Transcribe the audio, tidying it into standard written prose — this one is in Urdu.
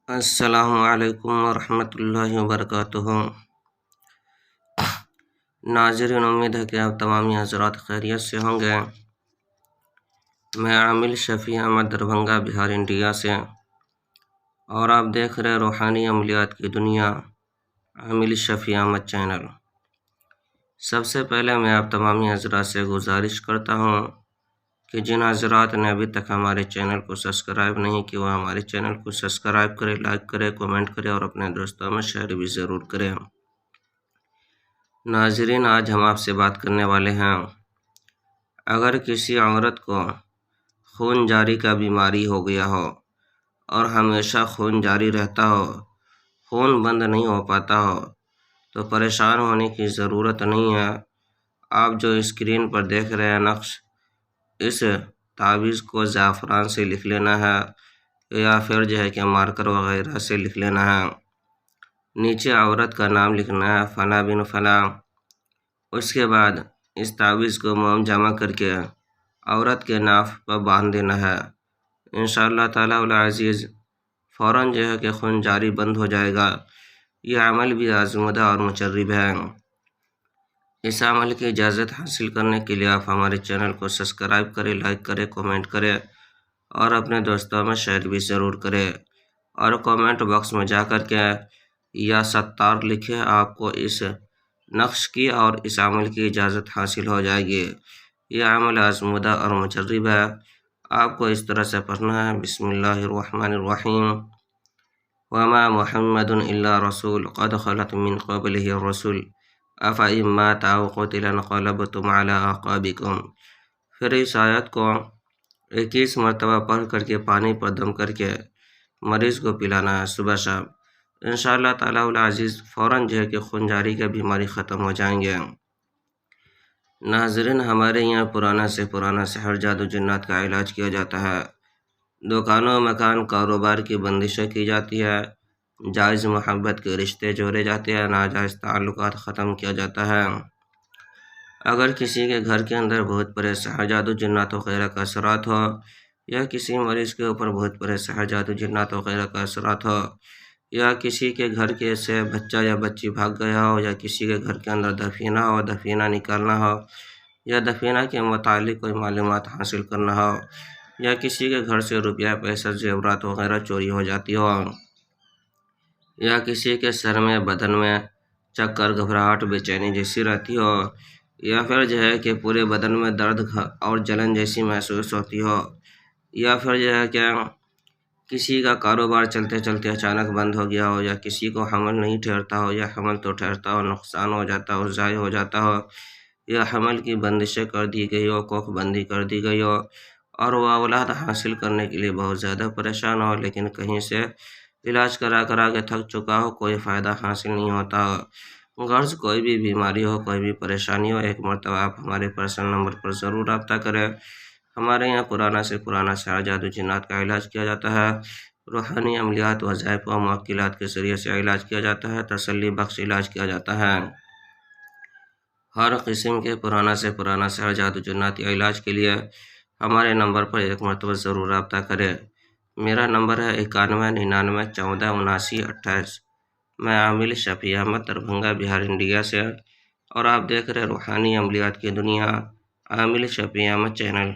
السلام علیکم ورحمۃ اللہ وبرکاتہ۔ ناظرین، امید ہے کہ آپ تمام حضرات خیریت سے ہوں گے۔ میں عامل شفیع احمد دربھنگہ بہار انڈیا سے، اور آپ دیکھ رہے روحانی عملیات کی دنیا، عامل شفیع احمد چینل۔ سب سے پہلے میں آپ تمام حضرات سے گزارش کرتا ہوں کہ جن حضرات نے ابھی تک ہمارے چینل کو سبسکرائب نہیں کیا وہ ہمارے چینل کو سبسکرائب کرے، لائک کرے، کمنٹ کرے اور اپنے دوستوں میں شیئر بھی ضرور کریں۔ ناظرین، آج ہم آپ سے بات کرنے والے ہیں، اگر کسی عورت کو خون جاری کا بیماری ہو گیا ہو اور ہمیشہ خون جاری رہتا ہو، خون بند نہیں ہو پاتا ہو، تو پریشان ہونے کی ضرورت نہیں ہے۔ آپ جو اسکرین پر دیکھ رہے ہیں نقش، اس تعویذ کو زعفران سے لکھ لینا ہے یا پھر کہ مارکر وغیرہ سے لکھ لینا ہے۔ نیچے عورت کا نام لکھنا ہے، فلاں بن فلاں۔ اس کے بعد اس تعویذ کو موم جمع کر کے عورت کے ناف پر باندھ دینا ہے۔ انشاءاللہ تعالی العزیز فوراً کہ خون جاری بند ہو جائے گا۔ یہ عمل بھی آزمودہ اور مجرب ہے۔ اس عمل کی اجازت حاصل کرنے کے لیے آپ ہمارے چینل کو سبسکرائب کریں، لائک کریں، کمنٹ کریں اور اپنے دوستوں میں شیئر بھی ضرور کریں، اور کمنٹ باکس میں جا کر کے یا ستار لکھیں۔ آپ کو اس نقش کی اور اس عمل کی اجازت حاصل ہو جائے گی۔ یہ عمل آزمودہ اور مجرب ہے۔ آپ کو اس طرح سے پڑھنا ہے، بسم اللہ الرحمن الرحیم، وما محمد الا رسول قد خلت من قبلہ الرسل افإن مات او قتل انقلبتم علی اعقابکم۔ پھر اس آیت کو 21 مرتبہ پڑھ کر کے پانی پر دم کر کے مریض کو پلانا ہے صبح شام۔ انشاءاللہ تعالی العزیز فوراً کہ خون جاری کا بیماری ختم ہو جائیں گے۔ ناظرین، ہمارے یہاں پرانا سے پرانا سحر، جادو، جنات کا علاج کیا جاتا ہے۔ دکانوں، مکان، کاروبار کی بندشیں کی جاتی ہے، جائز محبت کے رشتے جوڑے جاتے ہیں، ناجائز تعلقات ختم کیا جاتا ہے۔ اگر کسی کے گھر کے اندر بہت بڑے سحر، جادو، جنات وغیرہ کا اثرات ہو، یا کسی مریض کے اوپر بہت بڑے سحر، جادو، جنات وغیرہ کا اثرات ہو، یا کسی کے گھر کے سے بچہ یا بچی بھاگ گیا ہو، یا کسی کے گھر کے اندر دفینہ ہو، دفینہ نکالنا ہو، یا دفینہ کے متعلق کوئی معلومات حاصل کرنا ہو، یا کسی کے گھر سے روپیہ، پیسہ، زیورات وغیرہ چوری ہو جاتی ہو، یا کسی کے سر میں، بدن میں چکر، گھبراہٹ، بے چینی جیسی رہتی ہو، یا پھر کہ پورے بدن میں درد اور جلن جیسی محسوس ہوتی ہو، یا پھر کہ کسی کا کاروبار چلتے چلتے اچانک بند ہو گیا ہو، یا کسی کو حمل نہیں ٹھہرتا ہو، یا حمل تو ٹھہرتا ہو، نقصان ہو جاتا ہو، ضائع ہو جاتا ہو، یا حمل کی بندشیں کر دی گئی ہو، کوکھ بندی کر دی گئی ہو، اور وہ اولاد حاصل کرنے کے لیے بہت زیادہ پریشان ہو، لیکن کہیں سے علاج کرا کے تھک چکا ہو، کوئی فائدہ حاصل نہیں ہوتا ہو۔ غرض کوئی بھی بیماری ہو، کوئی بھی پریشانی ہو، ایک مرتبہ آپ ہمارے پرسنل نمبر پر ضرور رابطہ کریں۔ ہمارے یہاں پرانا سے پرانا سحر، جادو، جنات کا علاج کیا جاتا ہے، روحانی عملیات، وظائف و موکلات کے ذریعے سے علاج کیا جاتا ہے، تسلی بخش علاج کیا جاتا ہے۔ ہر قسم کے پرانا سے پرانا سحر، جادو، جنات یا علاج کے لیے ہمارے نمبر پر ایک مرتبہ ضرور رابطہ کریں۔ میرا نمبر ہے 9199147928۔ میں عامل شفیع احمد دربھنگہ بہار انڈیا سے، اور آپ دیکھ رہے روحانی عملیات کی دنیا، عامل شفیع احمد چینل۔